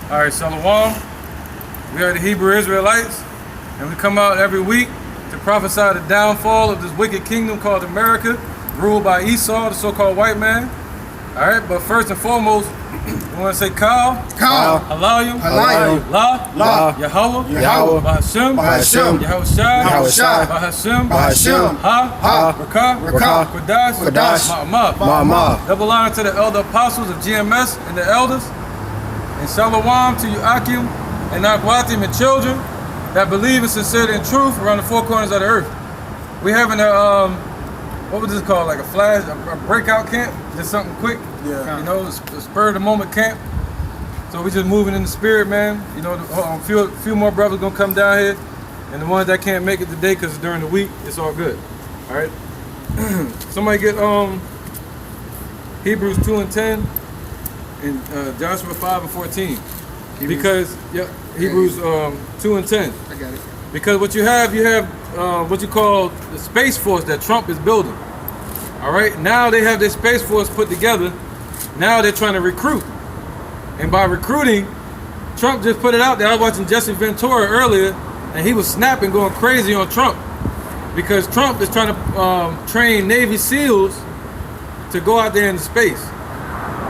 All right, Shalom. We are the Hebrew Israelites, and we come out every week to prophesy the downfall of this wicked kingdom called America, ruled by Esau, the so-called white man. All right, but first and foremost, we want to say Kal, Halayim, La, Yahweh, Bahashem, Yahawashi, Bahashem, Ha, Qudash, Ma'amah. Double honor to the elder apostles of GMS and the elders. And Shalom to you, Akim and Akwatim and children that believe in sincerity and truth around the four corners of the earth. We having a, what was this called? Like a flash, a breakout camp? Just something quick? Yeah. You know, a spur of the moment camp. So we just moving in the spirit, man. You know, a few more brothers gonna come down here. And the ones that can't make it today because it's during the week, it's all good. All right? Somebody get Hebrews 2 and 10. In Joshua 5 and 14, because Hebrews 2 and 10. I got it. Because what you have what you call the Space Force that Trump is building. All right, now they have their Space Force put together. Now they're trying to recruit, and by recruiting, Trump just put it out there. I was watching Jesse Ventura earlier, and he was snapping, going crazy on Trump, because Trump is trying to train Navy SEALs to go out there into space.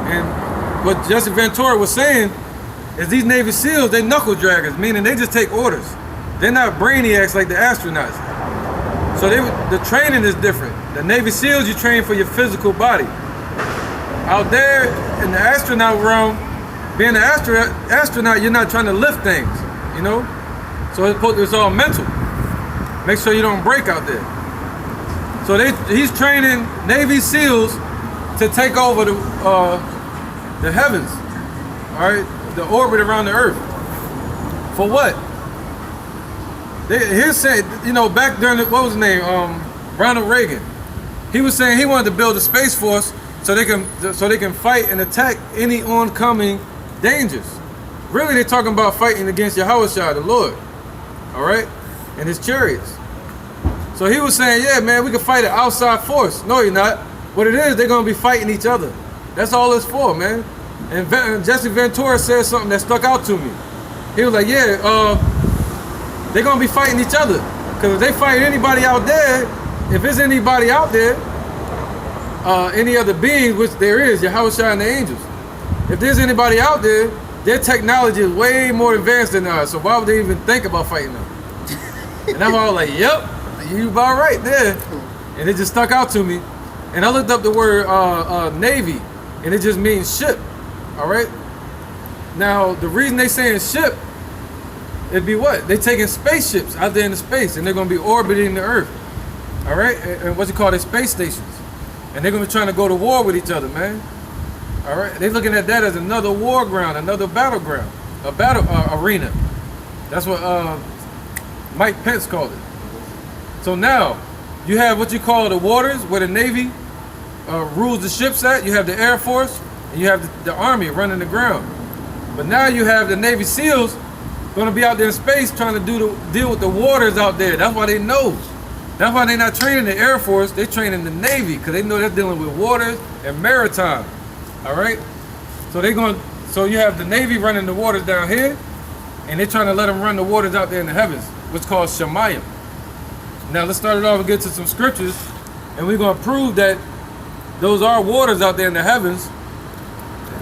And what Jesse Ventura was saying is these Navy SEALs, they knuckle draggers, meaning they just take orders. They're not brainiacs like the astronauts. So the training is different. The Navy SEALs, you train for your physical body. Out there in the astronaut realm, being an astronaut, you're not trying to lift things, you know? So it's all mental. Make sure you don't break out there. So he's training Navy SEAls to take over the heavens, all right, the orbit around the earth. For what? He's saying, you know, back during what was his name, Ronald Reagan. He was saying he wanted to build a space force so they can fight and attack any oncoming dangers. Really, they're talking about fighting against Yahawashi, the Lord, all right, and his chariots. So he was saying, yeah, man, we can fight an outside force. No, you're not. What it is, they're gonna be fighting each other. That's all it's for, man. And Jesse Ventura said something that stuck out to me. He was like, yeah, they're going to be fighting each other. Because if they fight anybody out there, if there's anybody out there, any other beings, which there is, Yahawashi and the angels, if there's anybody out there, their technology is way more advanced than ours. So why would they even think about fighting them? And I'm all like, yep, you about right there. And it just stuck out to me. And I looked up the word Navy. And it just means ship, all right? Now, the reason they saying ship, it'd be what? They taking spaceships out there into space, and they're gonna be orbiting the Earth, all right? And what's it called? Their space stations. And they're gonna be trying to go to war with each other, man. All right? They're looking at that as another war ground, another battleground, a battle arena. That's what Mike Pence called it. So now, you have what you call the waters, where the Navy rules the ships at. You have the Air Force, and you have the Army running the ground. But now you have the Navy SEALs going to be out there in space trying to deal with the waters out there. That's why they know. That's why they're not training the Air Force. They're training the Navy, because they know they're dealing with waters and maritime. All right? So you have the Navy running the waters down here, and they're trying to let them run the waters out there in the heavens, what's called Shemayim. Now let's start it off and get to some scriptures, and we're going to prove that those are waters out there in the heavens,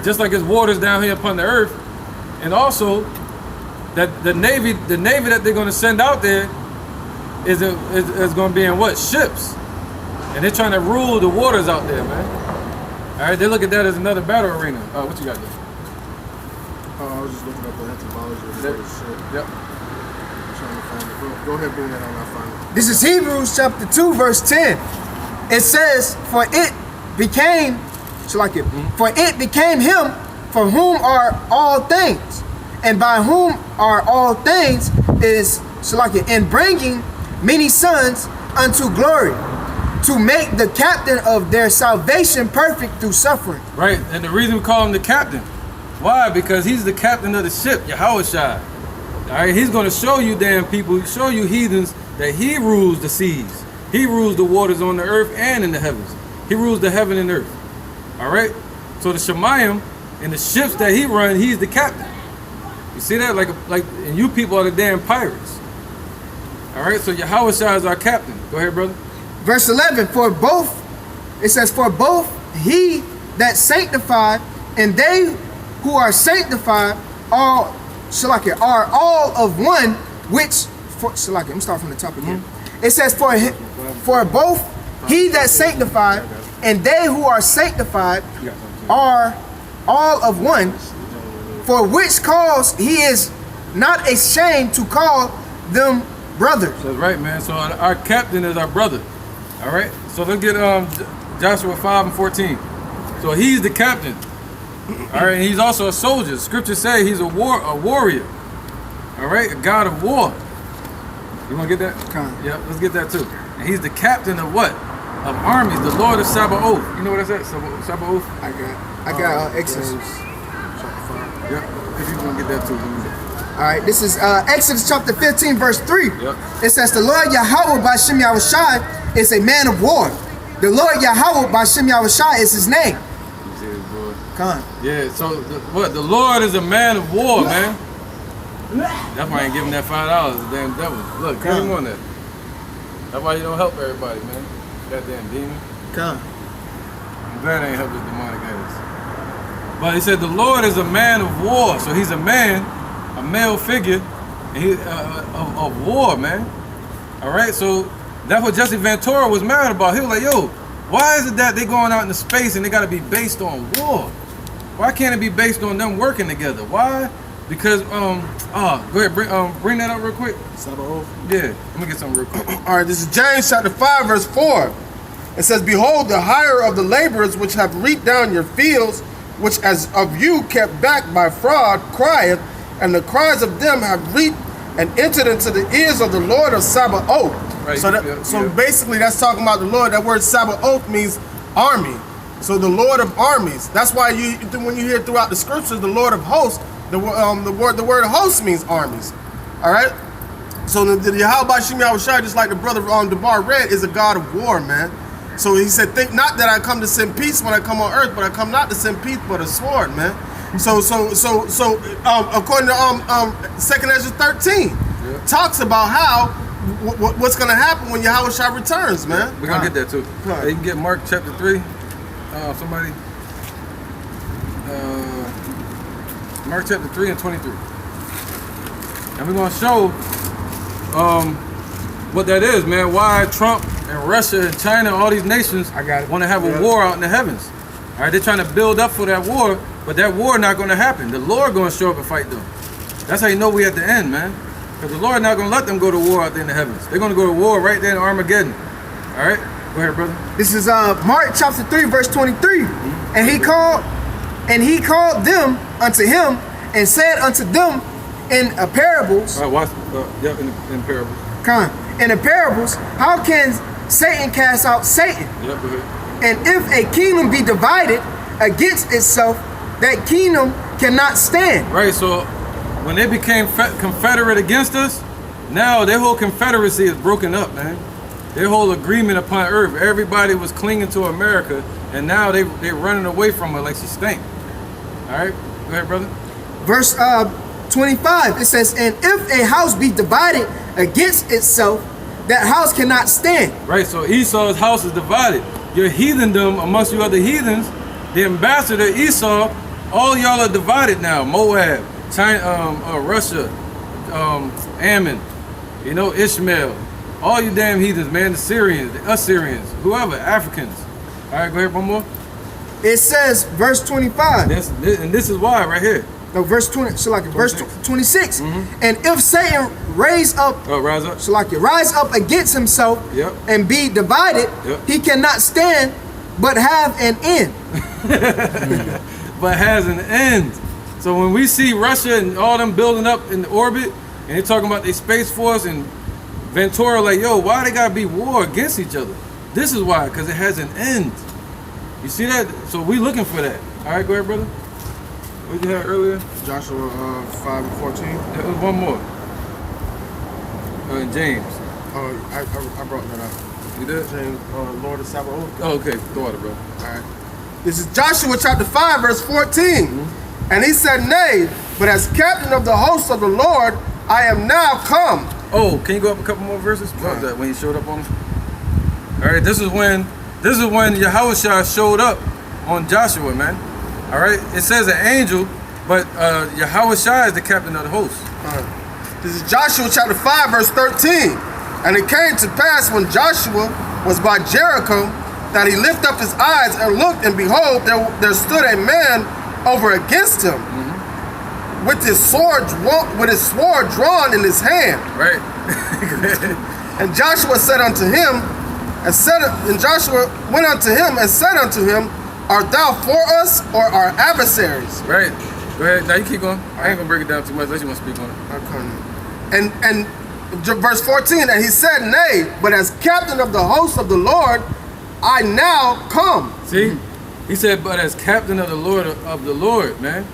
just like it's waters down here upon the earth. And also that the Navy that they're going to send out there is going to be in what? Ships. And they're trying to rule the waters out there, man. All right, they look at that as another battle arena. What you got there? I was just looking up the etymology of the ship. Yep. Trying to find it. Go ahead, bring that on. I'll find it. This is Hebrews chapter 2, verse 10. It says, for it became him for whom are all things, and by whom are all things is in bringing many sons unto glory, to make the captain of their salvation perfect through suffering. Right, and the reason we call him the captain, why? Because he's the captain of the ship, Yahawashi. All right, he's going to show you damn people, show you heathens, that he rules the seas. He rules the waters on the earth and in the heavens. He rules the heaven and earth. All right? So the Shemayim and the ships that he runs, he's the captain. see that? And you people are the damn pirates. All right, so Yahawashi is our captain. Go ahead, brother. Verse 11, it says, for both he that sanctified and they who are sanctified are all of one, which, let me start from the top again. It says, for both he that sanctified and they who are sanctified are all of one, for which cause he is not ashamed to call them brothers. That's right, man. So our captain is our brother. All right. So let's get Joshua 5:14. So he's the captain. All right. And he's also a soldier. Scripture say he's a warrior. All right. A god of war. You want to get that? Okay. Yeah. Let's get that too. And he's the captain of what? Of armies. The Lord of Sabaoth. You know what that says? Sabaoth. I got Exodus. Yeah. If you want to get that too. All right, this is Exodus chapter 15, verse 3. Yep. It says, the Lord Yahweh Bashem Yahawashi is a man of war. The Lord Yahweh Bashem Yahawashi is his name. Come on. Yeah, so the Lord is a man of war, man. That's why I ain't giving that $5, the damn devil. Look, give him on that. That's why you don't help everybody, man. Goddamn demon. Come. I'm glad I ain't helped this demonic ass. But he said the Lord is a man of war. So he's a man, a male figure, and he of war, man. All right, so that's what Jesse Ventura was mad about. He was like, yo, why is it that they going out into space and they got to be based on war? Why can't it be based on them working together? Why? Because go ahead, bring that up real quick. Sabaoth. Yeah, let me get something real quick. All right, this is James chapter 5, verse 4. It says, behold, the hire of the laborers which have reaped down your fields, which as of you kept back by fraud, crieth, and the cries of them have reaped and entered into the ears of the Lord of Sabaoth. Right, So basically that's talking about the Lord. That word Sabaoth means army. So the Lord of armies. That's why when you hear throughout the scriptures, the Lord of hosts, the word host means armies. All right. So the Yahawashi Yahawashi, just like the brother Debar read, is a God of war, man. So he said, think not that I come to send peace when I come on earth, but I come not to send peace but a sword, man. So according to 2 Ezra 13, talks about how what's going to happen when Yahawashi returns, man. We're gonna get that too. Right. You can get Mark chapter 3. Somebody. Mark chapter 3 and 23. And we're gonna show what that is, man. Why Trump and Russia and China, all these nations want to have a war out in the heavens. All right, they're trying to build up for that war, but that war not going to happen. The Lord going to show up and fight them. That's how you know we at the end, man. Because the Lord not going to let them go to war out there in the heavens. They're going to go to war right there in Armageddon. All right, go ahead, brother. This is Mark chapter 3, verse 23. Mm-hmm. And he called them unto him and said unto them in parables. All right, watch. In parables. In the parables, how can Satan cast out Satan? Yep, go ahead. And if a kingdom be divided against itself, that kingdom cannot stand. Right, so when they became confederate against us, now their whole confederacy is broken up, man. Their whole agreement upon earth, everybody was clinging to America, and now they're running away from her like she stank. All right, go ahead, brother. Verse 25, it says, and if a house be divided against itself, that house cannot stand. Right, so Esau's house is divided. Your heathendom amongst you other heathens, the ambassador Esau, all y'all are divided now. Moab, China, Russia, Ammon, Ishmael, all you damn heathens, man, the Syrians, the Assyrians, whoever, Africans. All right, go ahead, one more. It says, verse 25. And this is why, right here. No, verse 20, verse 26. Mm-hmm. And if Satan rise up against himself and be divided, he cannot stand, but have an end. But has an end. So when we see Russia and all them building up in orbit, and they're talking about their Space Force and Ventura, like, yo, why they gotta be war against each other? This is why, because it has an end. You see that? So we looking for that. All right, go ahead, brother. What you had earlier? Joshua 5 and 14. There was one more. James. I brought that up. You did? James, Lord of Sabaoth. Oh, okay. Throw it, bro. All right. This is Joshua chapter 5, verse 14. And he said, nay, but as captain of the host of the Lord, I am now come. Oh, can you go up a couple more verses? What was that when he showed up on him? All right, this is when Yahawashi showed up on Joshua, man. All right, it says an angel, but Yahawashi is the captain of the host. This is Joshua chapter 5, verse 13. And it came to pass when Joshua was by Jericho that he lifted up his eyes and looked, and behold, there stood a man over against him with his sword drawn in his hand. Right. And Joshua said unto him, and Joshua went unto him and said unto him, Art thou for us or our adversaries? Right. Go ahead. Now you keep going. I ain't gonna break it down too much unless you want to speak on it. Okay. And verse 14, and he said, Nay, but as captain of the host of the Lord, I now come. See? He said, but as captain of the Lord, man.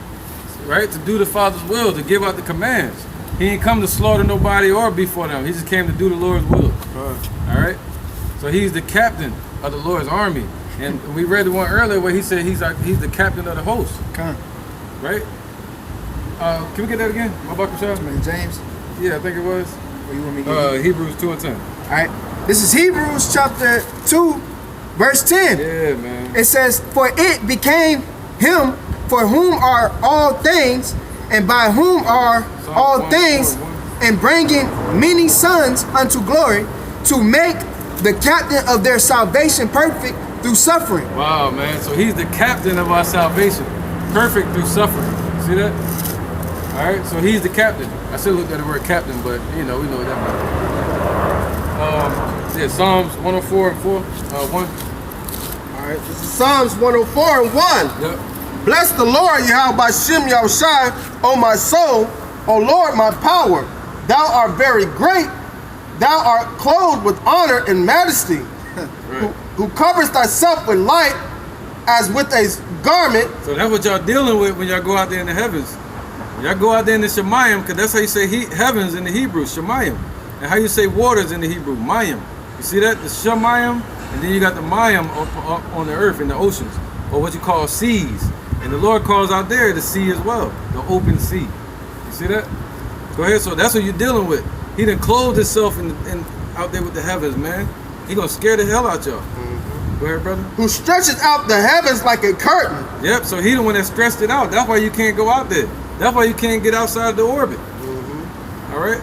Right? To do the Father's will, to give out the commands. He ain't come to slaughter nobody or before them. He just came to do the Lord's will. All right? So he's the captain of the Lord's army. And we read the one earlier where he said he's the captain of the host. Okay. Right? Can we get that again? James? Yeah, I think it was. Or you want me to get Hebrews 2:10. All right. This is Hebrews chapter 2, verse 10. Yeah, man. It says, For it became him for whom are all things, and by whom are all things, and bringing many sons unto glory, to make the captain of their salvation perfect through suffering. Wow, man. So he's the captain of our salvation, perfect through suffering. See that? All right. So he's the captain. I should look at the word captain, but we know what that means. Psalms 104 and 4, 1. All right, this is Psalms 104 and 1. Yep. Bless the Lord, Yahawashi, Yahawashi, O my soul, O Lord, my power. Thou art very great. Thou art clothed with honor and majesty, Right. who covers thyself with light as with a garment. So that's what y'all dealing with when y'all go out there in the heavens. When y'all go out there in the Shemayim, because that's how you say heavens in the Hebrew, Shemayim. And how you say waters in the Hebrew, Mayim. You see that? The Shemayim, and then you got the Mayim up on the earth, in the oceans, or what you call seas. And the Lord calls out there the sea as well, the open sea. You see that? Go ahead. So that's what you're dealing with. He done clothed himself in out there with the heavens, man. He gonna scare the hell out y'all. Go ahead, brother. Who stretches out the heavens like a curtain. Yep. So he the one that stretched it out. That's why you can't go out there. That's why you can't get outside the orbit. All right.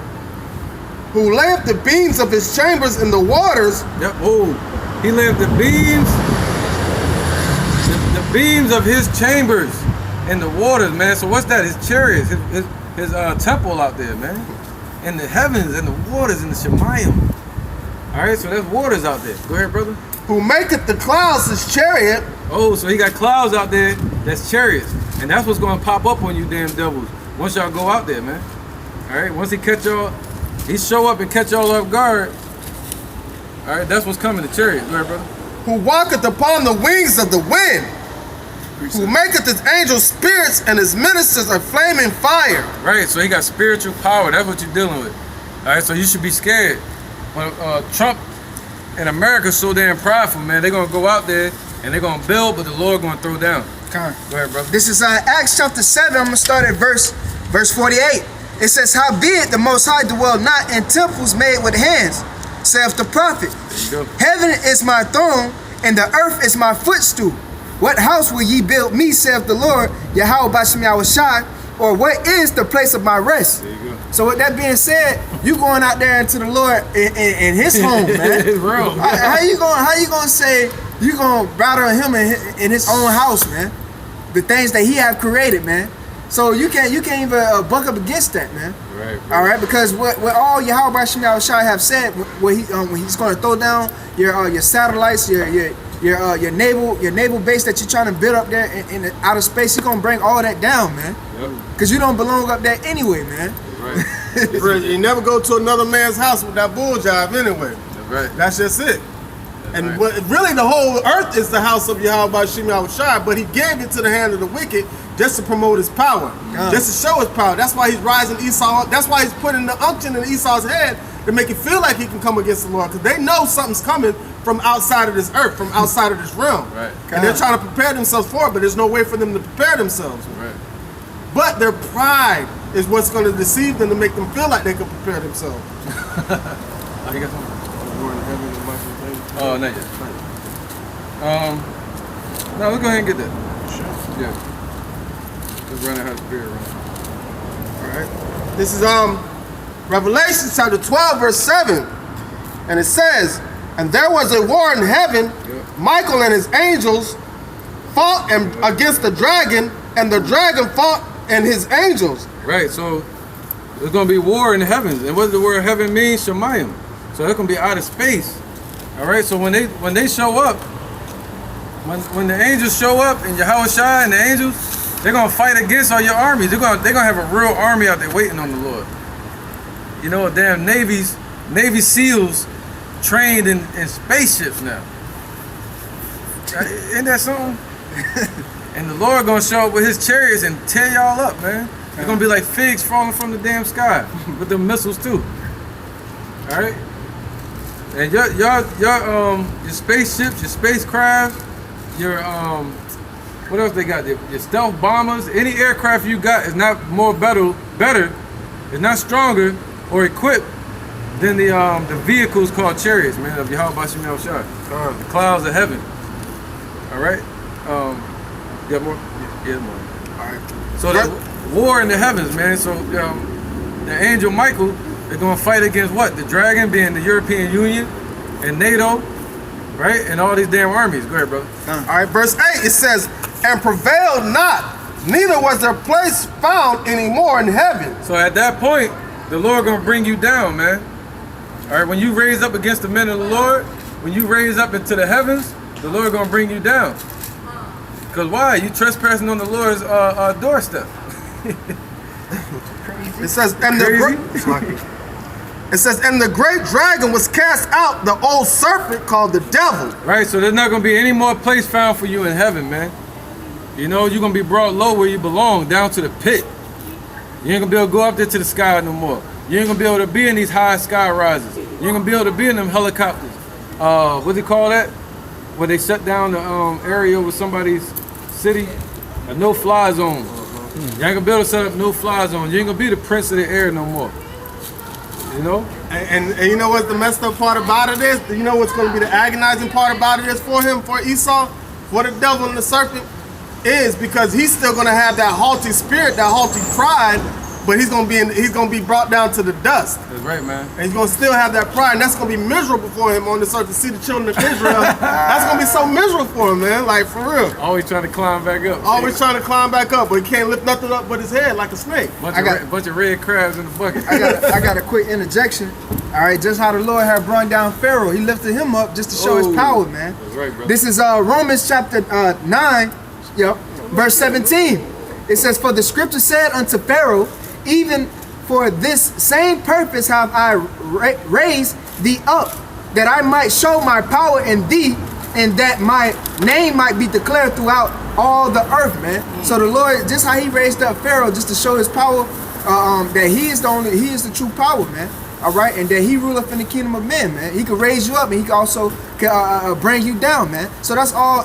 Who layeth the beams of his chambers in the waters. Yep. Oh, he laid the beams. The beams of his chambers in the waters, man. So what's that? His chariots, his temple out there, man. In the heavens, in the waters, in the Shemayim. All right, so there's waters out there. Go ahead, brother. Who maketh the clouds his chariot. Oh, so he got clouds out there that's chariots. And that's what's going to pop up on you damn devils once y'all go out there, man. All right, once he catch y'all, he show up and catch y'all off guard. All right, that's what's coming, the chariot. Go ahead, brother. Who walketh upon the wings of the wind. Who maketh his angels spirits and his ministers a flaming fire. Right, so he got spiritual power. That's what you're dealing with. All right, so you should be scared. When Trump and America's so damn prideful, man, they're going to go out there and they're going to build, but the Lord going to throw down. Okay. Go ahead, brother. This is Acts chapter 7. I'm going to start at verse 48. It says, Howbeit the Most High dwell not in temples made with hands, saith the prophet. There you go. Heaven is my throne, and the earth is my footstool. What house will ye build me, saith the Lord, Yahawashi Yahawashi, or what is the place of my rest? There you go. So with that being said, you going out there into the Lord in his home, man. His room. How you gonna say you gonna battle him in his own house, man? The things that he have created, man. So you can't even buck up against that, man. Right. All right, because what all Yahawashi Yahawashi have said, when he's going to throw down your satellites, your naval base that you're trying to build up there in the outer space, he's gonna bring all that down, man. Yep. Cause you don't belong up there anyway, man. Right. You never go to another man's house with that bull jive anyway. That's right. That's just it. And right. really the whole earth is the house of Yahawashi Yahawashi, but he gave it to the hand of the wicked just to promote his power, just to show his power. That's why he's rising Esau. That's why he's putting the unction in Esau's head to make it feel like he can come against the Lord, because they know something's coming from outside of this earth, from outside of this realm. Right. And they're trying to prepare themselves for it, but there's no way for them to prepare themselves. Right. But their pride is what's going to deceive them to make them feel like they can prepare themselves. Oh, you got something? War in heaven and mighty things. Oh, not yet. No, let's go ahead and get that. Sure. Yeah. Just running her spirit around. All right. This is Revelation chapter 12, verse 7. And it says, and there was a war in heaven. Yep. Michael and his angels fought against the dragon, and the dragon fought and his angels. Right, so there's going to be war in the heavens. And what does the word heaven mean? Shemayim. So they're going to be out of space. All right, so when they show up, when the angels show up and Yahawashi and the angels, they're going to fight against all your armies. They're going to have a real army out there waiting on the Lord. You know, damn Navy SEALs trained in spaceships now. Isn't that something? And the Lord gonna show up with his chariots and tear y'all up, man. It's gonna be like figs falling from the damn sky with the missiles too. All right. And your spaceships, your spacecraft, your what else they got? Your stealth bombers, any aircraft you got is not better, is not stronger or equipped than the vehicles called chariots, man, of Yahawashi the clouds of heaven. All right. You got more? Yeah, more. All right. So the war in the heavens, man. So the angel Michael is going to fight against what? The dragon, being the European Union and NATO, right? And all these damn armies. Go ahead, brother. All right, verse 8, it says, and prevailed not, neither was their place found anymore in heaven. So at that point, the Lord going to bring you down, man. All right, when you raise up against the men of the Lord, when you raise up into the heavens, the Lord going to bring you down. Because why? You trespassing on the Lord's doorstep. It says, and the great dragon was cast out, the old serpent called the devil. Right, so there's not going to be any more place found for you in heaven, man. You know, you're going to be brought low where you belong, down to the pit. You ain't going to be able to go up there to the sky no more. You ain't going to be able to be in these high sky rises. You ain't going to be able to be in them helicopters. What do they call that? Where they shut down the area with somebody's city, a no-fly zone. You ain't gonna be able to set up no-fly zone. You ain't gonna be the prince of the air no more. You know? And you know what's the messed up part about it is? You know what's going to be the agonizing part about it is for him, for Esau, for the devil and the serpent, is because he's still going to have that haughty spirit, that haughty pride, but he's going to be brought down to the dust. That's right, man. And he's going to still have that pride, and that's going to be miserable for him on this earth to see the children of Israel. That's going to be so miserable for him, man, like for real. Always trying to climb back up. Always trying to climb back up, but he can't lift nothing up but his head like a snake. Bunch of red crabs in the bucket. I got a quick interjection. All right, just how the Lord had brought down Pharaoh, he lifted him up just to show his power, man. That's right, bro. This is Romans chapter 9, verse 17. It says, for the scripture said unto Pharaoh, even for this same purpose have I raised thee up, that I might show my power in thee, and that my name might be declared throughout all the earth, man. So the Lord, just how he raised up Pharaoh, just to show his power, that he is the true power, man. All right, and that he ruleth in the kingdom of men, man. He could raise you up, and he could also bring you down, man. So that's all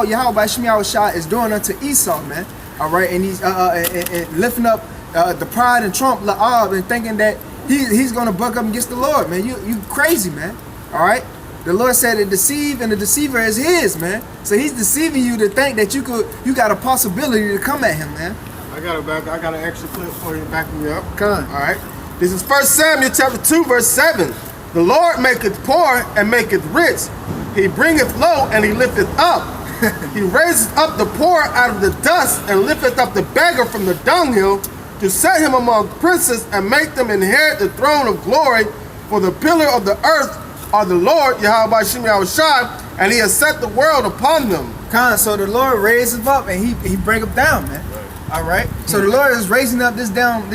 Yahawashi is doing unto Esau, man. All right, and he's and lifting up the pride and trump La'ab and thinking that he's gonna buck up against the Lord, man. You crazy, man. All right. The Lord said to deceive, and the deceiver is his, man. So he's deceiving you to think that you got a possibility to come at him, man. I got an extra clip for you, backing me up. Come. All right. This is 1 Samuel chapter 2, verse 7. The Lord maketh poor and maketh rich. He bringeth low and he lifteth up. He raiseth up the poor out of the dust and lifteth up the beggar from the dunghill, to set him among princes and make them inherit the throne of glory. For the pillar of the earth are the Lord, Yahawashi, and he has set the world upon them. So the Lord raised him up and he bring him down, man. All right. So the Lord is raising up this down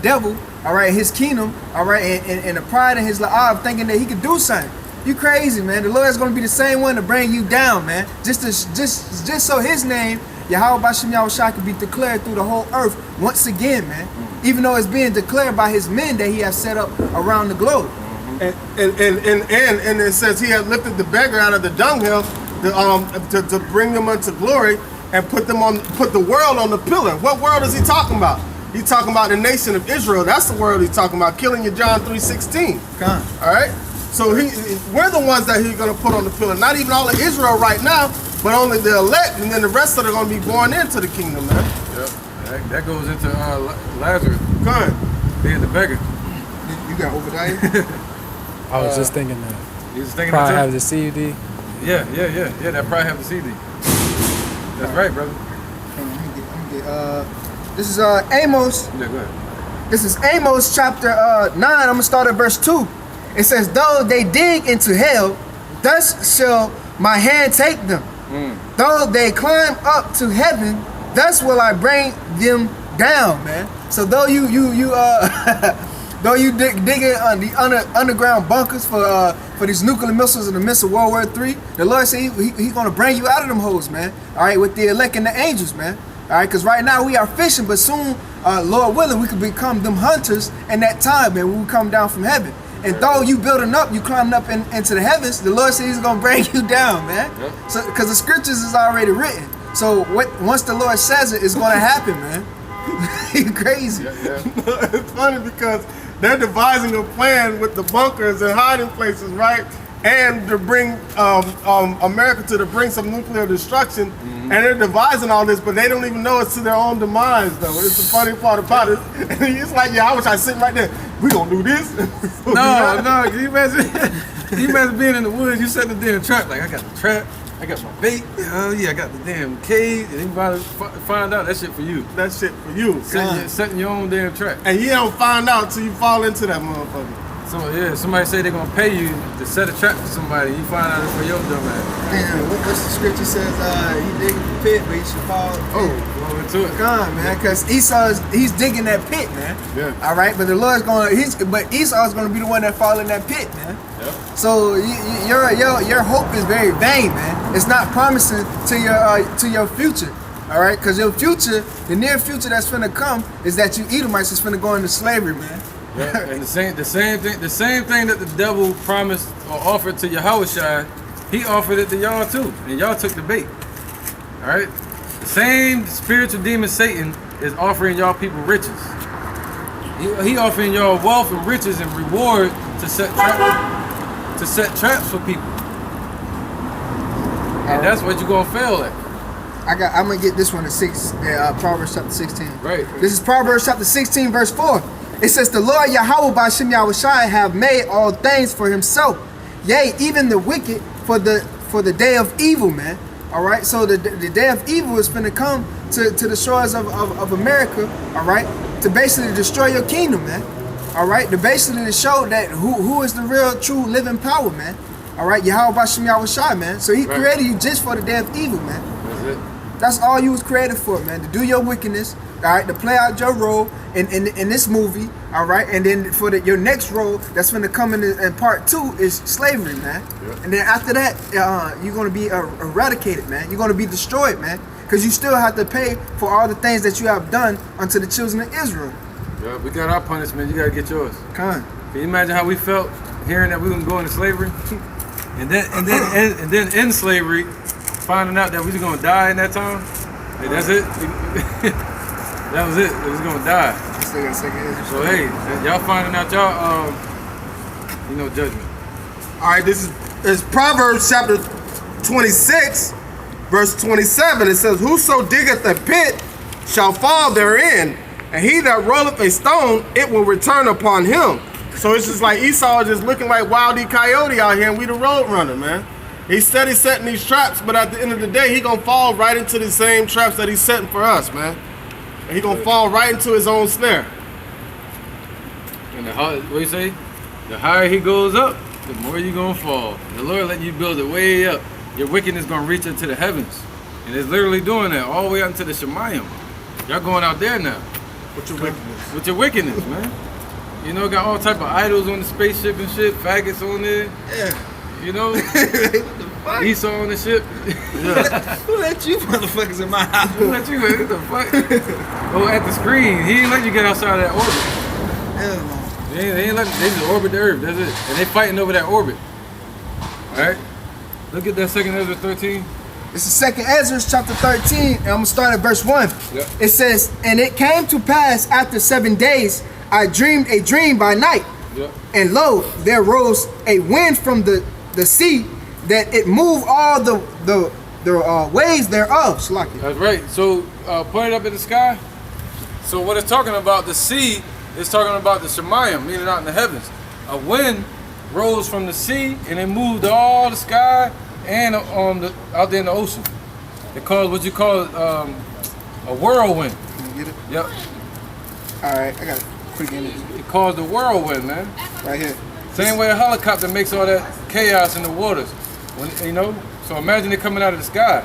devil, all right, his kingdom, all right, and the pride in his La'ab, thinking that he could do something. You crazy, man. The Lord is going to be the same one to bring you down, man. Just so his name, Yahawashi, could be declared through the whole earth once again, man. Even though it's being declared by his men that he has set up around the globe. And it says he had lifted the beggar out of the dunghill to bring them unto glory. and put the world on the pillar. What world is he talking about? He's talking about the nation of Israel. That's the world he's talking about. Killing in John 3:16. Con. All right. So we're the ones that he's gonna put on the pillar. Not even all of Israel right now, but only the elect, and then the rest of them are gonna be born into the kingdom, man. Yep. That goes into Lazarus Go ahead. being the beggar. You got Obadiah? I was just thinking that. You was thinking Probably that have too? the CD. Yeah. That probably have the CD. That's right, brother. Hold on, let me get, this is Amos. Yeah, go ahead. This is Amos chapter 9. I'm gonna start at verse 2. It says, though they dig into hell, thus shall my hand take them. Though they climb up to heaven, thus will I bring them down, man. So though you though you digging on the underground bunkers for these nuclear missiles in the midst of World War III, the Lord said he gonna bring you out of them holes, man. All right, with the elect and the angels, man. All right, because right now we are fishing, but soon, Lord willing, we could become them hunters in that time, man, when we come down from heaven. And though you building up, you climbing up into the heavens, the Lord said he's gonna bring you down, man. Yep. So, because the scriptures is already written. So once the Lord says it, it's gonna happen, man. You crazy. Yeah. It's funny because they're devising a plan with the bunkers and hiding places, right? And to bring America to bring some nuclear destruction, and they're devising all this, but they don't even know it's to their own demise, though. It's the funny part about it. It's like, yeah, I wish I sitting right there. We gonna do this? No, can you imagine being in the woods, you set the damn trap, like I got the trap, I got my bait, I got the damn cage, and anybody find out, that shit for you. That shit for you. Setting your own damn trap. And you don't find out till you fall into that motherfucker. So somebody say they're gonna pay you to set a trap for somebody, you find out it's for your dumb ass. Damn, what's the scripture says? He digging the pit, but he should fall. Go into it. God, man, because he's digging that pit, man. Yeah. All right, but the Lord's but Esau's gonna be the one that fall in that pit, man. Yep. So your hope is very vain, man. It's not promising to your future. All right, because your future, the near future that's finna come, is that you Edomites is finna go into slavery, man. Yeah. And the same thing that the devil promised or offered to Yahawashi, he offered it to y'all too, and y'all took the bait. All right, the same spiritual demon Satan is offering y'all people riches. He offering y'all wealth and riches and reward to set traps for people, and that's what you're gonna fail at. I'm gonna get this one at Proverbs chapter 16. Right. This is Proverbs chapter 16, verse 4. It says, the Lord Yahweh B'Shem Yahawashi have made all things for himself. Yea, even the wicked for the day of evil, man. All right. So the day of evil is finna come to the shores of America, all right, to basically destroy your kingdom, man. All right, to basically show that who is the real, true, living power, man. All right, Yahweh B'Shem Yahawashi, man. So he created you just for the day of evil, man. That's it. That's all you was created for, man. To do your wickedness, all right, to play out your role in this movie, all right, and then for your next role that's gonna come in part 2 is slavery, man. Yep. And then after that, you're gonna be eradicated, man. You're gonna be destroyed, man, because you still have to pay for all the things that you have done unto the children of Israel. Yeah, we got our punishment. You gotta get yours. Con. Can you imagine how we felt hearing that we was going to slavery, and then in slavery, finding out that we was gonna die in that time? Hey, that's it. That was it. We was gonna die. Still got second Israel. So hey, y'all finding out y'all judgment. All right, this is Proverbs chapter 26, verse 27. It says, whoso diggeth a pit shall fall therein, and he that rolleth a stone, it will return upon him. So it's just like Esau just looking like Wildy Coyote out here, and we the road runner, man. He's steady setting these traps, but at the end of the day, he gonna fall right into the same traps that he's setting for us, man. And he gonna fall right into his own snare. And what you say? The higher he goes up, the more you gonna fall. The Lord letting you build it way up. Your wickedness gonna reach into the heavens, and it's literally doing that all the way out into the Shemayim. Y'all going out there now. With your wickedness. With your wickedness, man. You know, got all type of idols on the spaceship and shit, faggots on there. Yeah. You know, Esau on the ship. Yeah. Who let you motherfuckers in my house? Who let you? What the fuck? Oh, at the screen. He ain't let you get outside of that orbit. Hell no. They ain't let. They just orbit the Earth. That's it. And they fighting over that orbit. All right. Look at that second Ezra 13. This is 2nd Ezra chapter 13, and I'm gonna start at verse 1. Yep. It says, "And it came to pass after 7 days, I dreamed a dream by night, Yep. and lo, there rose a wind from the sea, that it moved all the ways thereof." Shalaki. That's right. So put it up in the sky. So what it's talking about, the sea, is talking about the Shemayim, meaning out in the heavens. A wind rose from the sea and it moved all the sky and out there in the ocean. It caused what you call a whirlwind. Can you get it? Yep. All right, I got a quick image It caused a whirlwind, man. right here. Same way a helicopter makes all that chaos in the waters. When, you know, so imagine it coming out of the sky.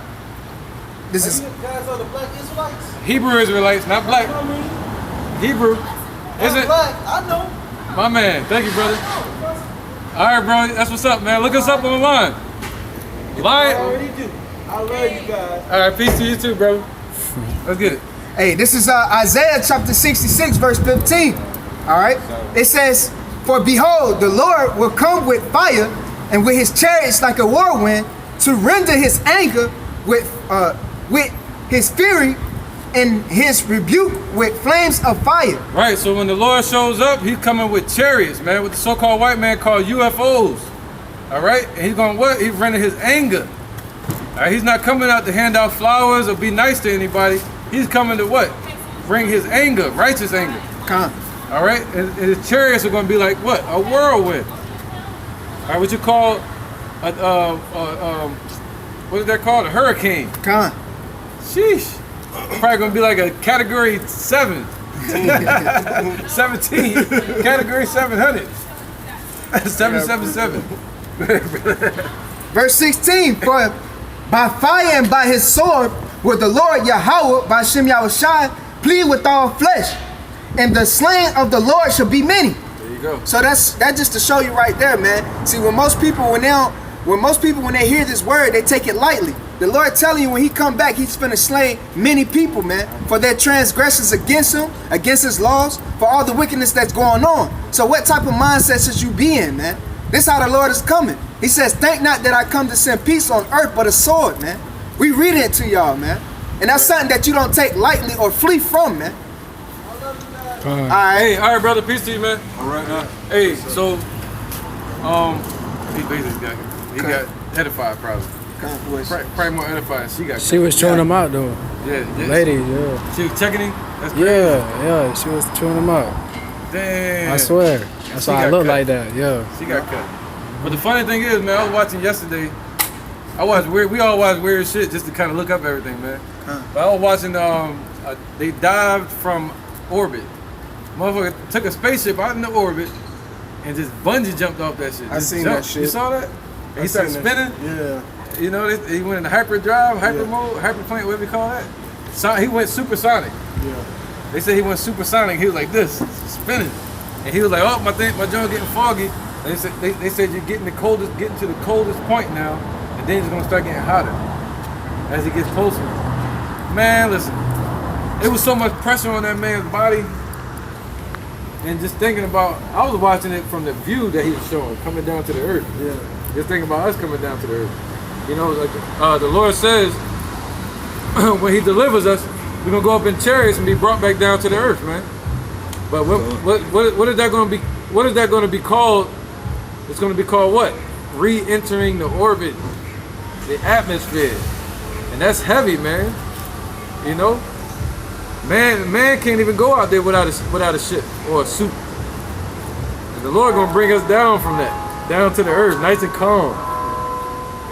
This is guys are the black Israelites. Hebrew Israelites, not black. Hebrew. Is it? Black, I know. My man, thank you, brother. All right, bro, that's what's up, man. Look us up on the line. I Line. already do. I love you guys. All right, peace to you too, brother. Let's get it. Hey, this is Isaiah chapter 66, verse 15. All right. It says, "For behold, the Lord will come with fire, and with his chariots like a whirlwind, to render his anger with his fury, and his rebuke with flames of fire." Right, so when the Lord shows up, he's coming with chariots, man, with the so-called white man called UFOs. All right, and he's going what? He's rendering his anger. All right, he's not coming out to hand out flowers or be nice to anybody. He's coming to what? Bring his anger, righteous anger. Come. All right, and his chariots are going to be like what? A whirlwind. All right, what you call what is that called? A hurricane. Come. Sheesh. Probably going to be like a category 7. 17. Category 700. 777. Verse 16, "For by fire and by his sword will the Lord Yahweh, by Shem Yahawashi, plead with all flesh, and the slain of the Lord shall be many." There you go. So that just to show you right there, man. See, when most people when they hear this word, they take it lightly. The Lord telling you when he come back, he's finna slay many people, man, for their transgressions against him, against his laws, for all the wickedness that's going on. So what type of mindset should you be in, man? This how the Lord is coming. He says, "Think not that I come to send peace on earth, but a sword," man. We read it to y'all, man. And that's something that you don't take lightly or flee from, man. All right. Hey, all right, brother. Peace to you, man. All right, hey, so, he got edified, probably. Probably more edified. She got. She was chewing him out though. Yeah, Lady, yeah. She was checking him. That's crazy. Yeah, she was chewing him out. Damn. I swear. That's She why I got look cut. like that, yeah. She got cut. But the funny thing is, man, I was watching yesterday. I watched weird. We all watch weird shit just to kind of look up everything, man. But I was watching. They dived from orbit. Motherfucker took a spaceship out into orbit and just bungee jumped off that shit. I Just seen jumped. that shit. You saw that? And he started seen that spinning. Yeah. You know, he went into hyperdrive, hyper mode, hyperplane, whatever you call that. So he went supersonic. Yeah. They said he went supersonic. He was like this, spinning, and he was like, "Oh, my joint getting foggy." And they said you're getting to the coldest point now, and then it's gonna start getting hotter as it gets closer. Man, listen, it was so much pressure on that man's body, and just thinking about, I was watching it from the view that he was showing, coming down to the earth. Yeah. Just thinking about us coming down to the earth. You know, like the Lord says, when He delivers us, we're gonna go up in chariots and be brought back down to the earth, man. But what is that gonna be? What is that gonna be called? It's gonna be called what? Re-entering the orbit, the atmosphere, and that's heavy, man. You know, man can't even go out there without a ship or a suit. And the Lord gonna bring us down from that, down to the earth, nice and calm.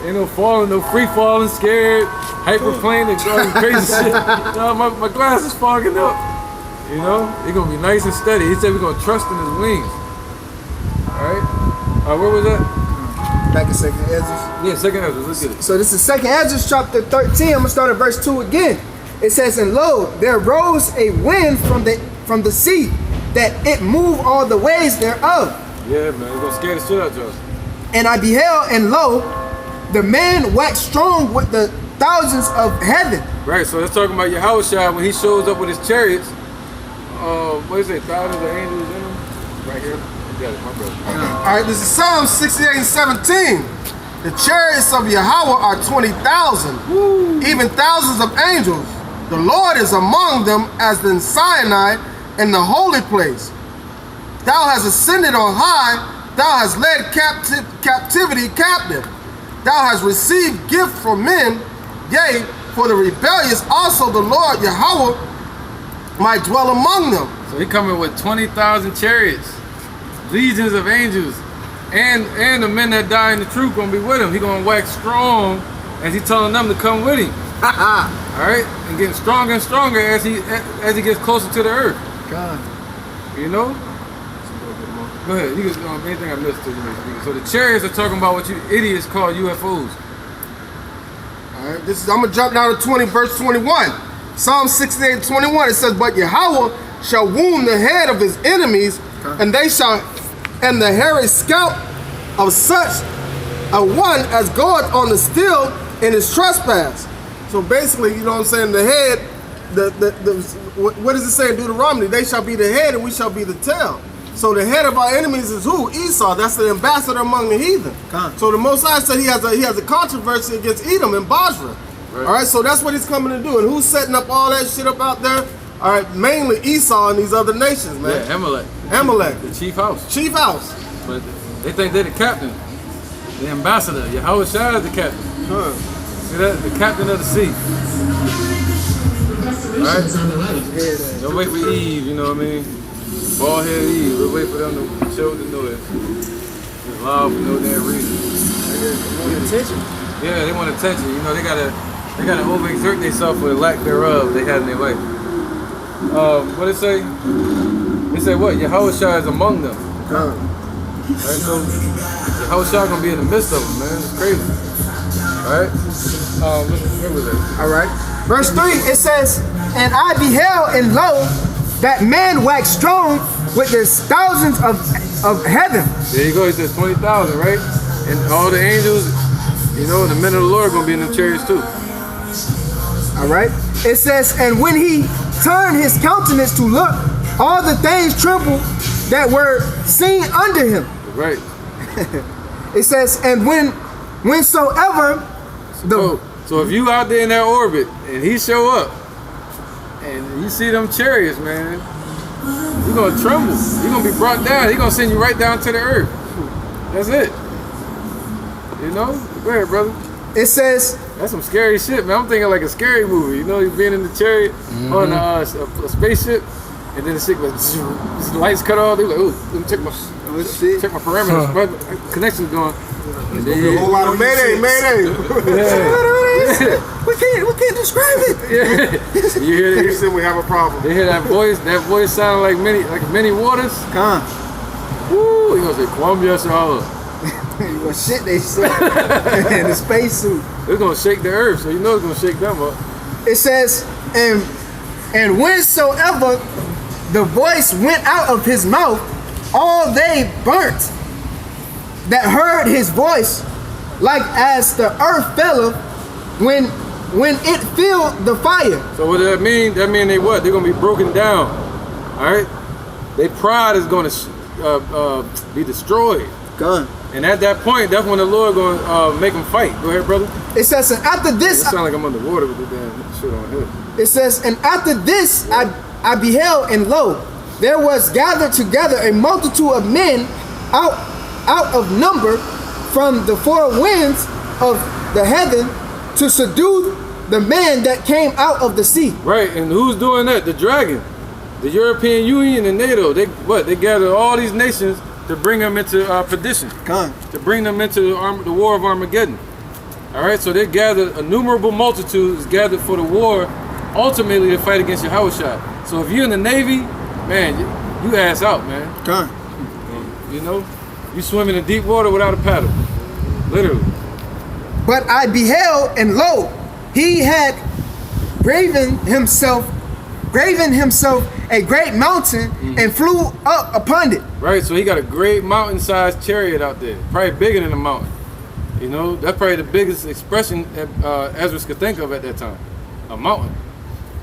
Ain't no falling, no free falling, scared, hyperplane, and all this crazy shit. No, my glass is fogging up. You know, it's gonna be nice and steady. He said we're gonna trust in His wings. All right, where was that? Back in 2nd Ezra. Yeah, 2nd Ezra. Let's get it. So this is 2nd Ezra chapter 13. I'm gonna start at verse 2 again. It says, "And lo, there rose a wind from the sea, that it moved all the ways thereof. Yeah, man, it's gonna scare the shit out of us. And I beheld, and lo, the man waxed strong with the thousands of heaven." Right, so let's talk about Yahawashi when He shows up with His chariots. What is it? Thousands of angels in Him. Right here. You got it, my brother. All right, this is Psalm 68 and 17. The chariots of Yahweh are 20,000, even thousands of angels. The Lord is among them as in Sinai in the holy place. Thou hast ascended on high, thou hast led captivity captive. Thou hast received gift from men, yea, for the rebellious also the Lord Yahweh might dwell among them. So he coming with 20,000 chariots, legions of angels, and the men that die in the truth gonna be with him. He gonna wax strong as he telling them to come with him. All right, and getting stronger and stronger as he gets closer to the earth. God. You know. Go ahead. You can anything I missed to you. So the chariots are talking about what you idiots call UFOs. All right, I'm gonna jump down to 20, verse 21. Psalm 68, 21. It says, "But Yahweh shall wound the head of his enemies, and the hairy scalp of such a one as goeth on the steel in his trespass." So basically, you know what I'm saying, the head, what does it say in Deuteronomy? They shall be the head and we shall be the tail. So the head of our enemies is who? Esau. That's the ambassador among the heathen. So the Most High said he has a controversy against Edom and Basra. Right. All right, so that's what he's coming to do. And who's setting up all that shit up out there? All right, mainly Esau and these other nations, man. Yeah, Amalek. Amalek. The chief house. Chief house. But they think they're the captain. The ambassador. Yahawashi is the captain. See that? The captain of the sea. Alright? Don't wait for Eve, you know what I mean? Bald head Eve. We'll wait for them to show the noise. It's loud for no damn reason. They want attention. Yeah, they want attention. You know, they gotta overexert themselves for the lack thereof they had in their life. What it say? It say what? Yahawashi is among them. Right, so Yahawashi gonna be in the midst of them, man. It's crazy. Alright? Where was it? All right. Verse 3, it says, "And I beheld, and lo, that man waxed strong with the thousands of heaven." There you go. He says 20,000, right? And all the angels, you know, the men of the Lord gonna be in the chariots too. All right. It says, "And when he turned his countenance to look, all the things trembled that were seen under him." Right. It says, "And whensoever So if you out there in that orbit and he show up and you see them chariots, man, you're gonna tremble. You're gonna be brought down. He's gonna send you right down to the earth. That's it. You know? Go ahead, brother. it says, That's some scary shit, man. I'm thinking like a scary movie. You know, you being in the chariot on a spaceship, and then the shit goes, the lights cut off. They're like, oh, let me check my parameters. My connection's going. And then, A whole lot of mayday. we can't describe it. Yeah. You hear He that? said we have a problem. They hear that voice. That voice sounding like many waters. Come. Woo! He gonna say Columbia, Charlotte. Well, shit, they said in the spacesuit. It's gonna shake the earth, so you know it's gonna shake them up. It says, and whensoever the voice went out of his mouth, all they burnt that heard his voice, like as the earth felleth when it filled the fire. So what does that mean? That mean they what? They're gonna be broken down. All right. Their pride is gonna be destroyed. Gun. And at that point, that's when the Lord gonna make them fight. Go ahead, brother. It says, and after It this, sound like I'm underwater with the damn shit on here. it says, and after this I beheld, and lo, there was gathered together a multitude of men out of number from the four winds of the heaven to subdue the man that came out of the sea. Right, and who's doing that? The dragon, the European Union and NATO. They gathered all these nations to bring them into perdition. Gun. To bring them into the war of Armageddon. All right, so they gathered innumerable multitudes gathered for the war, ultimately to fight against Yahawashi. So if you're in the Navy, man, you ass out, man. Gun. You know, you swim in the deep water without a paddle, literally. But I beheld, and lo, he had graven himself a great mountain and flew up upon it. Right, so he got a great mountain-sized chariot out there, probably bigger than a mountain. You know, that's probably the biggest expression that Ezra could think of at that time, a mountain.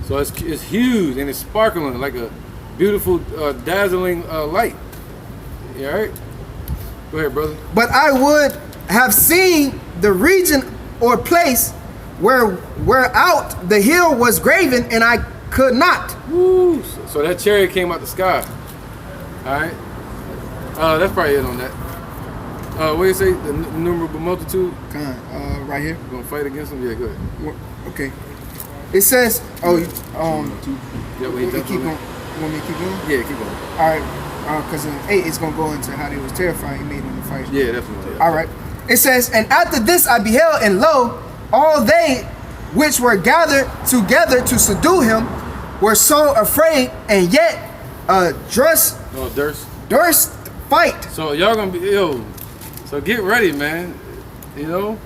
So it's huge and it's sparkling like a beautiful, dazzling light. You all right? Go ahead, brother. But I would have seen the region or place where out the hill was graven, and I could not. Woo. So that chariot came out the sky. All right. That's probably it on that. What do you say? The innumerable multitude. Right here. You gonna fight against them? Yeah, go ahead. Okay. It says, Yeah, wait, keep going. You want me to keep going? Yeah, keep going. All right. Because in 8, it's going to go into how they was terrified he made in the fight. Yeah, definitely. All right. It says, and after this I beheld, and lo, all they which were gathered together to subdue him were so afraid, and yet durst fight. So y'all gonna be ill. So get ready, man. You know,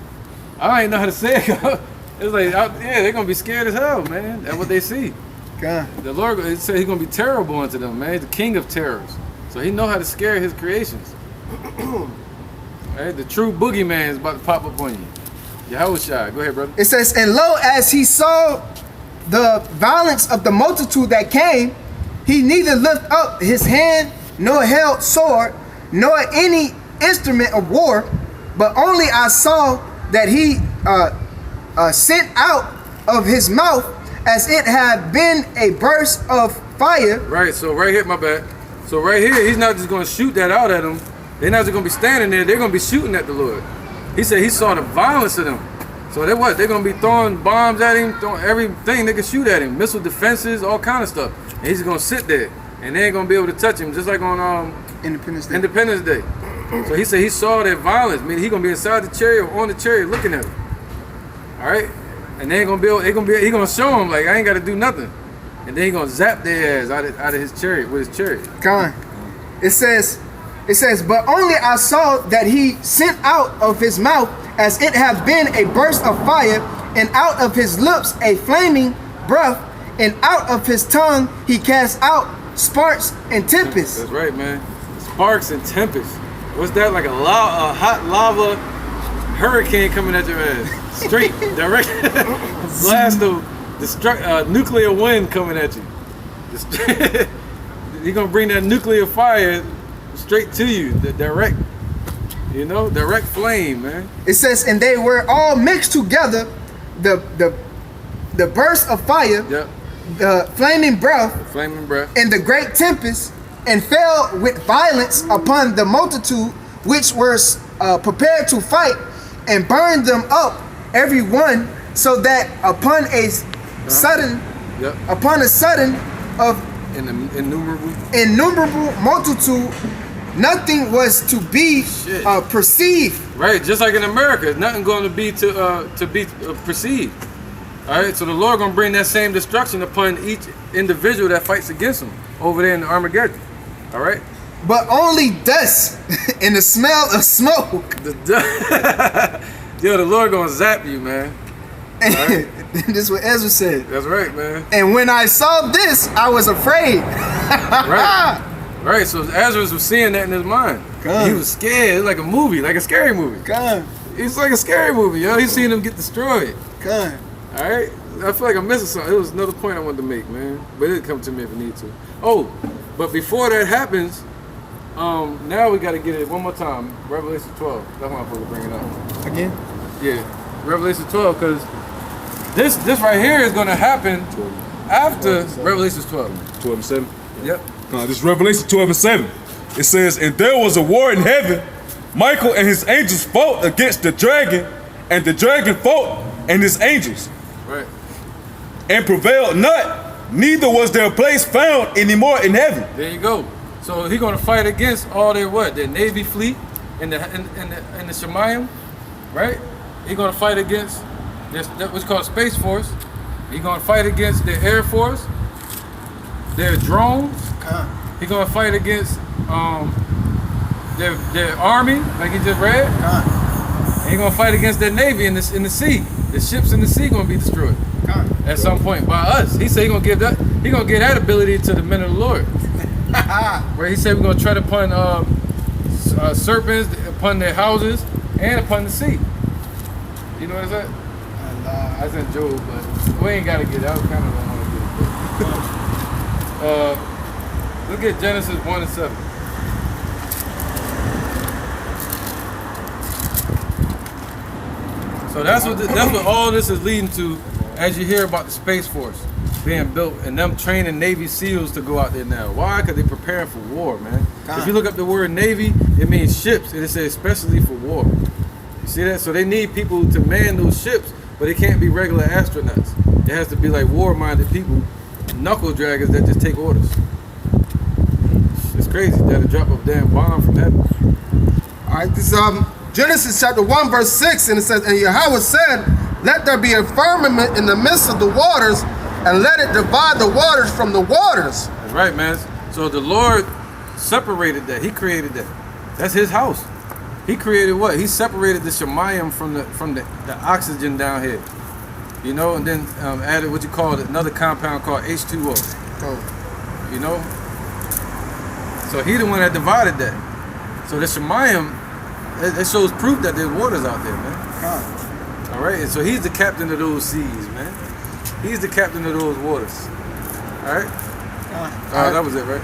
I ain't know how to say it. It's like, they're gonna be scared as hell, man. That's what they see. God. The Lord said He's gonna be terrible unto them, man. He's the King of terrors. So He know how to scare His creations. Right? The true boogeyman is about to pop up on you. Yahawashi, go ahead, brother. It says, and lo, as he saw the violence of the multitude that came, he neither lifted up his hand, nor held sword, nor any instrument of war, but only I saw that he sent out of his mouth as it had been a burst of fire. Right, so right here, my bad. So right here, He's not just going to shoot that out at them. They're not just going to be standing there. They're going to be shooting at the Lord. He said He saw the violence of them. So they're what? They're going to be throwing bombs at Him, throwing everything they can shoot at Him. Missile defenses, all kind of stuff. And He's going to sit there. And they ain't going to be able to touch Him, just like on Independence Day. So He said He saw their violence. Meaning He's going to be inside the chariot or on the chariot looking at them. All right? And they ain't going to be He's going to show them, like, I ain't got to do nothing. And then He's going to zap their ass out of His chariot, with His chariot. God. It says, but only I saw that he sent out of his mouth as it had been a burst of fire, and out of his lips a flaming breath, and out of his tongue he cast out sparks and tempests. That's right, man. Sparks and tempests. What's that? Like a hot lava hurricane coming at your ass. Straight, direct blast of nuclear wind coming at you. You're gonna bring that nuclear fire straight to you, the direct flame, man. It says, and they were all mixed together, the burst of fire, yep, the flaming breath, and the great tempest, and fell with violence upon the multitude which were prepared to fight, and burned them up every one, so that upon a sudden of an innumerable multitude, nothing was to be perceived. Right, just like in America, nothing going to be perceived. All right, so the Lord going to bring that same destruction upon each individual that fights against Him over there in Armageddon. All right. But only dust and the smell of smoke. Yo, the Lord going to zap you, man. Right. This is what Ezra said. That's right, man. And when I saw this, I was afraid. Right. So Ezra was seeing that in his mind. He was scared. It's like a movie, like a scary movie. It's like a scary movie, yo. He's seeing them get destroyed. All right. I feel like I'm missing something. It was another point I wanted to make, man. But it'll come to me if it needs to. Oh, but before that happens, now we got to get it one more time. Revelation 12. That's why I'm supposed to bring it up. Again? Yeah. Revelation 12, because this right here is going to happen after Revelation 12. 12 and 7. Yep. This is Revelation 12 and 7. It says, and there was a war in heaven. Michael and his angels fought against the dragon, and the dragon fought and his angels. Right. And prevailed not, neither was their place found anymore in heaven. There you go. So he's going to fight against all their what? Their Navy fleet in the Shemayim, right? He's going to fight against what's called Space Force. He's going to fight against their Air Force, their drones. He's going to fight against their army, like he just read. And he's going to fight against their Navy in the sea. The ships in the sea going to be destroyed at some point by us. He said he's going to give that ability to the men of the Lord. Where he said we're going to tread upon serpents, upon their houses, and upon the sea. You know what I said? I said Job, but we ain't got to get out. Kind of don't want to get it. Look at Genesis 1 and 7. So that's what all this is leading to, as you hear about the Space Force being built and them training Navy SEALs to go out there now. Why? Because they're preparing for war, man. If you look up the word Navy, it means ships, and it says especially for war. You see that? So they need people to man those ships, but it can't be regular astronauts. It has to be like war-minded people, knuckle draggers that just take orders. It's crazy that a drop of damn bomb from heaven. All right, this Genesis chapter 1 verse 6, and it says, and Yahweh said, let there be a firmament in the midst of the waters, and let it divide the waters from the waters. That's right, man. So the Lord separated that. He created that. That's his house. He created what? He separated the shemayim from the oxygen down here. You know, and then added what you call another compound called H2O. Oh. You know? So he the one that divided that. So the shemayim, it shows proof that there's waters out there, man. All right, and so he's the captain of those seas, man. He's the captain of those waters. All right? That was it, right?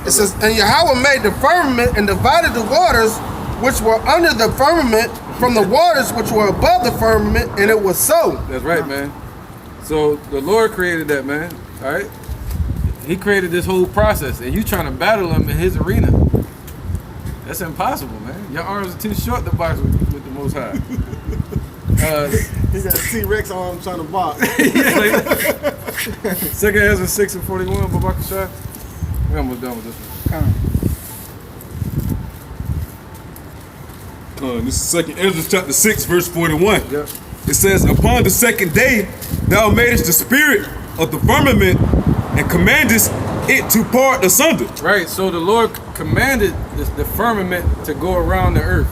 It says, and Yahweh made the firmament and divided the waters which were under the firmament from the waters which were above the firmament, and it was so. That's right, man. So the Lord created that, man. All right? He created this whole process, and you trying to battle him in his arena. That's impossible, man. Your arms are too short to box with the Most High. He got a T-Rex arm trying to box. Second Ezra 6 and 41, Babaka Shah. We're almost done with this one. This is Second Ezra chapter 6, verse 41. Yep. It says, upon the second day, thou madest the spirit of the firmament and commandest it to part asunder. Right, so the Lord commanded the firmament to go around the earth.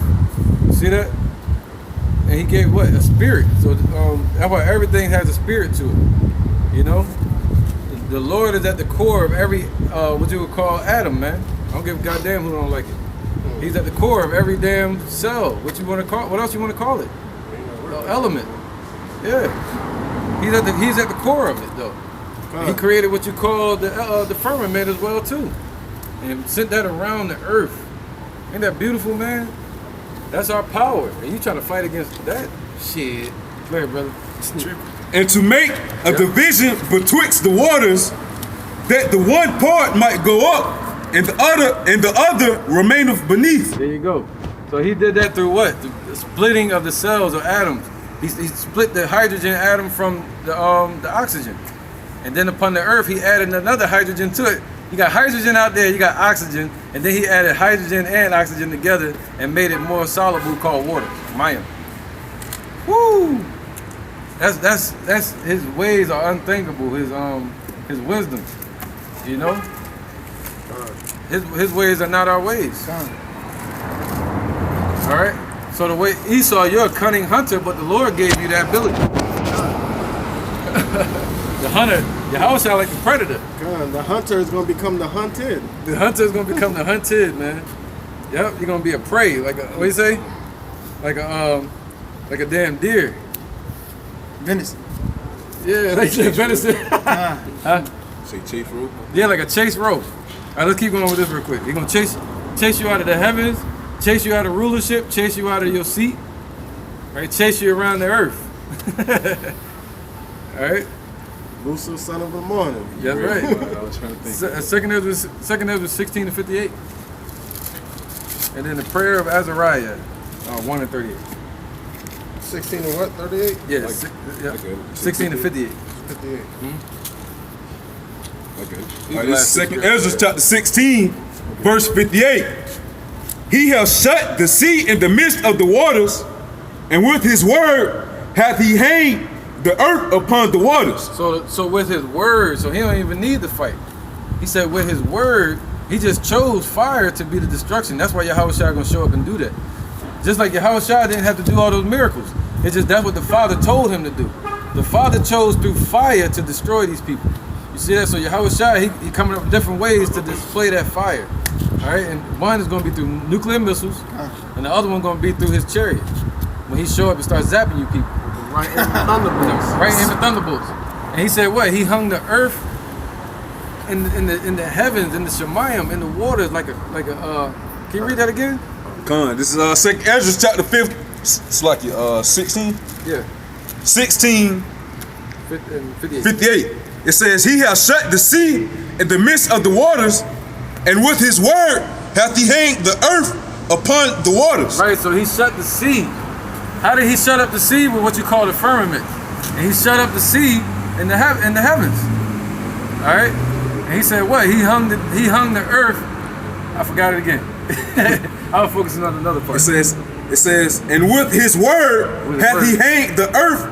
You see that? And he gave what? A spirit. So that's why everything has a spirit to it. You know? The Lord is at the core of every, what you would call Adam, man. I don't give a goddamn who don't like it. He's at the core of every damn cell. What you want to call? What else you want to call it? Element. Yeah. He's at the core of it though. He created what you call the firmament as well too, and sent that around the earth. Ain't that beautiful, man? That's our power. And you trying to fight against that shit? Go ahead, brother. And to make a division betwixt the waters, that the one part might go up, and the other remaineth beneath. There you go. So he did that through what? The splitting of the cells or atoms. He split the hydrogen atom from the oxygen. And then upon the earth, he added another hydrogen to it. You got hydrogen out there, you got oxygen, and then he added hydrogen and oxygen together and made it more soluble, called water, Mayim. Woo! That's his ways are unthinkable. His wisdom, you know. His ways are not our ways. All right. So the way Esau, you're a cunning hunter, but the Lord gave you that ability. The hunter, Yahawashi like the predator. God, the hunter is going to become the hunted. The hunter is going to become the hunted, man. Yep, you're going to be a prey, like a, what you say? Like a damn deer. Venison. Yeah, they say venison. Huh? Say chase rope. Yeah, like a chase rope. All right, let's keep going with this real quick. He's going to chase you out of the heavens, chase you out of rulership, chase you out of your seat, right? Chase you around the earth. All right? Lucifer, son of the morning. That's right. I was trying to think. Second Ezra 16 to 58. And then the prayer of Azariah, 1 and 38. 16 and what? 38? Yeah, Okay. 16 to 58. 58. Okay. This is Second Ezra chapter 16, verse 58. He has shut the sea in the midst of the waters, and with his word hath he hanged the earth upon the waters. So with his word, so he don't even need to fight. He said with his word, he just chose fire to be the destruction. That's why Yahawashi gonna show up and do that. Just like Yahawashi didn't have to do all those miracles. It's just that's what the Father told him to do. The Father chose through fire to destroy these people. You see that? So Yahawashi, he coming up with different ways to display that fire. All right, and one is going to be through nuclear missiles, and the other one going to be through his chariot. When he show up and start zapping you people. Right in the thunderbolts. Right in the thunderbolts. And he said what? He hung the earth in the heavens, in the shemayim, in the waters like a. Can you read that again? Con, this is Second Ezra chapter It's like 16. Yeah. 16. 58. 58. It says, He hath shut the sea in the midst of the waters, and with his word hath he hanged the earth upon the waters. Right, so he shut the sea. How did he shut up the sea? With what you call the firmament. And he shut up the sea in the heavens. All right? And he said what? He hung the earth. I forgot it again. I was focusing on another part. It says, and with his word hath he hanged the earth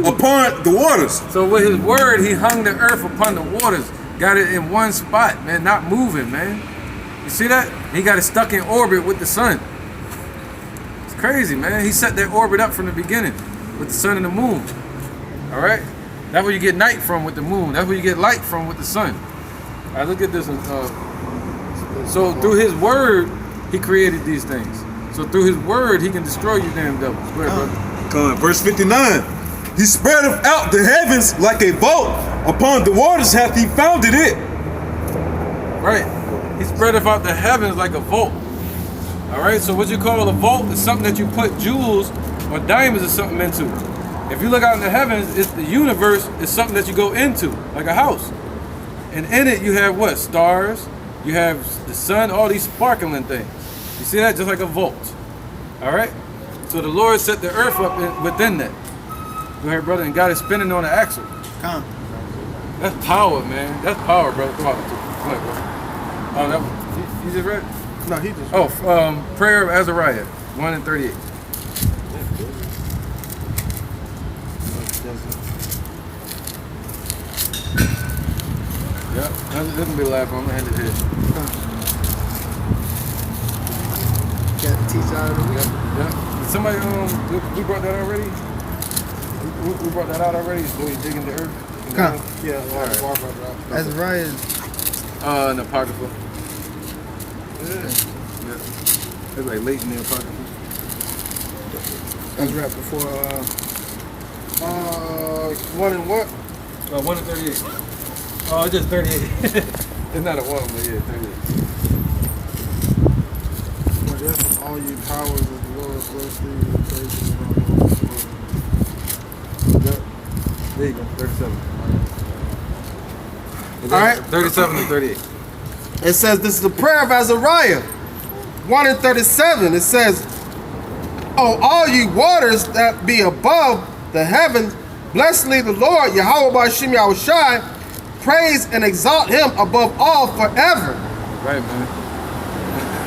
upon the waters. So with his word, he hung the earth upon the waters. Got it in one spot, man, not moving, man. You see that? He got it stuck in orbit with the sun. It's crazy, man. He set that orbit up from the beginning with the sun and the moon. All right? That's where you get night from with the moon. That's where you get light from with the sun. All right, look at this. So through his word, he created these things. So through his word, he can destroy you damn devils. Go ahead, brother. Come on, verse 59. He spreadeth out the heavens like a vault. Upon the waters hath he founded it. Right. He spreadeth out the heavens like a vault. All right. So what you call a vault is something that you put jewels or diamonds or something into. If you look out in the heavens, it's the universe is something that you go into, like a house. And in it you have what? Stars. You have the sun, all these sparkling things. You see that? Just like a vault. All right? So the Lord set the earth up within that. Go ahead, brother, and got it spinning on the axle. Come. That's power, man. That's power, brother. Come on, go ahead, brother. Oh, that one. You just read? No, he just. Oh, Prayer of Azariah, 1 and 38. Yep, that's gonna be the last one. I'm gonna end it here. Got to teach out of the week. Yeah. Did somebody we brought that already? We brought that out already. So we dig into earth. Come. Yeah, All right. Azariah. In the apocrypha. Yeah. It's like late in the apocrypha. That's right before. 1 and what? 1 and 38. Oh, it's just 38. It's not a 1, but yeah, 38. All you powers of the Lord, bless thee and praise you. Yep. There you go, 37. All right. 37 and 38. It says, this is the prayer of Azariah. 1 and 37. It says, Oh, all ye waters that be above the heavens, bless thee the Lord, Yahawashi Yahawashi, praise and exalt him above all forever. Right, man.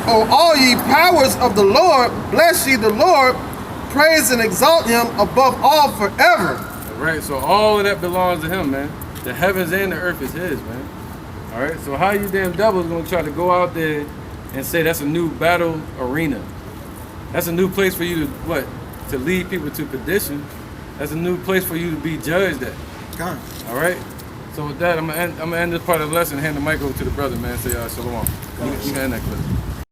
Oh, all ye powers of the Lord, bless ye the Lord, praise and exalt him above all forever. Right, so all of that belongs to him, man. The heavens and the earth is his, man. All right, so how you damn devils gonna try to go out there and say that's a new battle arena? That's a new place for you to, what? To lead people to perdition. That's a new place for you to be judged at. Come. All right? So with that, I'm gonna end this part of the lesson and hand the mic over to the brother, man. Say, shalom. You can end that clip.